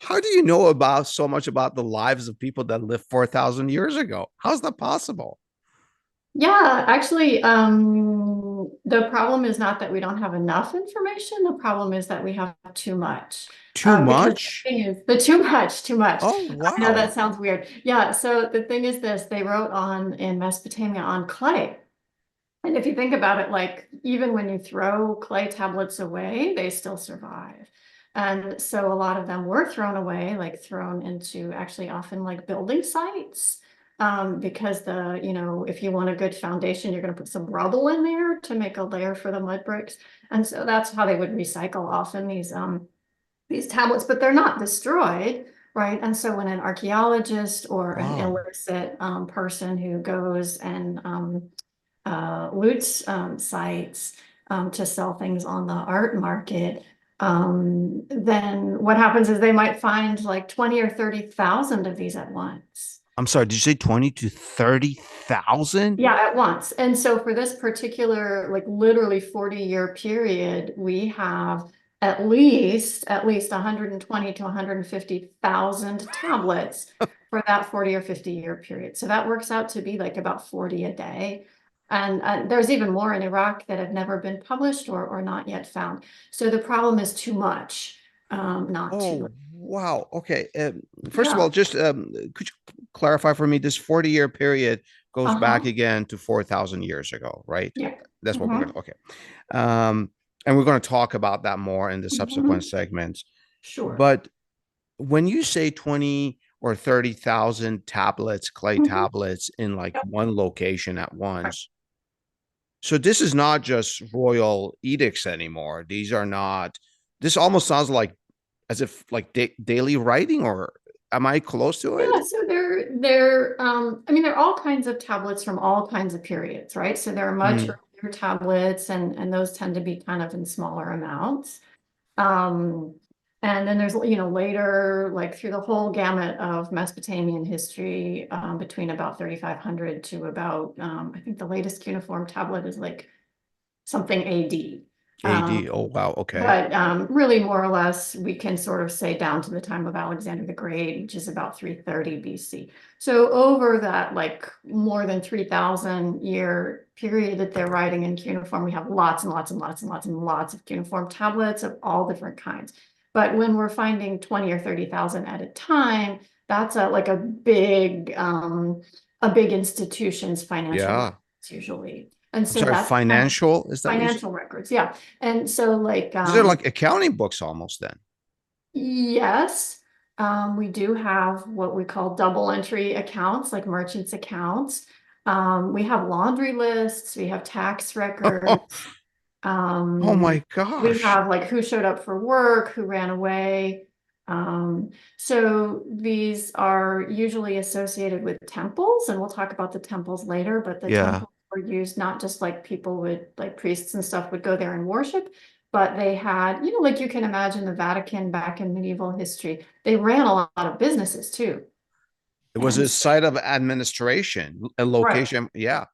How do you know about so much about the lives of people that lived 4,000 years ago? How's that possible? Yeah, actually, the problem is not that we don't have enough information. The problem is that we have too much. Too Because the much? thing is, the too much, too much. Oh, I know wow. that sounds weird. Yeah, so the thing is this, they wrote on in Mesopotamia on clay. And if you think about it, like even when you throw clay tablets away, they still survive. And so a lot of them were thrown away, like thrown into actually often like building sites. Because if you want a good foundation, you're going to put some rubble in there to make a layer for the mud bricks. And so that's how they would recycle often these tablets, but they're not destroyed, right? And so when an archaeologist or an Wow. illicit person who goes and loot sites to sell things on the art market, then what happens is they might find like 20 or 30,000 of these at once. I'm sorry, did you say 20 to 30,000? Yeah, at once. And so for this particular, like literally 40-year period, we have at least 120 to 150,000 tablets for that 40 or 50-year period. So that works out to be like about 40 a day. And there's even more in Iraq that have never been published or not yet found. So the problem is too much, not too Oh, little. wow. Okay. First of all, Yeah. just could you clarify for me this 40-year period goes back Uh-huh. again to 4,000 years ago, right? Yeah. That's what we're going Hmm. to, okay. Um, and we're going to talk about that more in the subsequent Hmm. segments. Sure. But when you say 20 or 30,000 tablets, clay Hmm. tablets in like Yep. one location at once, so this is not just royal edicts anymore. These are not, this almost sounds like as if like daily writing, or am I close to it? Yeah, so there are all kinds of tablets from all kinds of periods, right? So there are much Mm, earlier tablets and those tend to be kind of in smaller amounts. Um, and then there's, later, like through the whole gamut of Mesopotamian history, between about 3,500 to about, I think the latest cuneiform tablet is like something AD. AD. Oh, wow. Okay. But really, more or less, we can sort of say down to the time of Alexander the Great, which is about 330 BC. So over that, like more than 3,000-year period that they're writing in cuneiform, we have lots and lots and lots and lots and lots of cuneiform tablets of all different kinds. But when we're finding 20 or 30,000 at a time, that's a big institution's financial Yeah. records usually. And I'm so sorry. that's kind of Financial. Is that what you said? financial records, yeah. And so like These are like accounting books almost then. yes, we do have what we call double entry accounts, like merchants accounts. We have laundry lists, we have tax records. Oh Um, my we gosh. have like who showed up for work, who ran away. So these are usually associated with temples, and we'll talk about the temples later, but the Yeah. temples were used not just like people would, like priests and stuff would go there and worship, but they had, like you can imagine the Vatican back in medieval history, they ran a lot of businesses too. It was And a so, site of administration, a right. location. Yeah.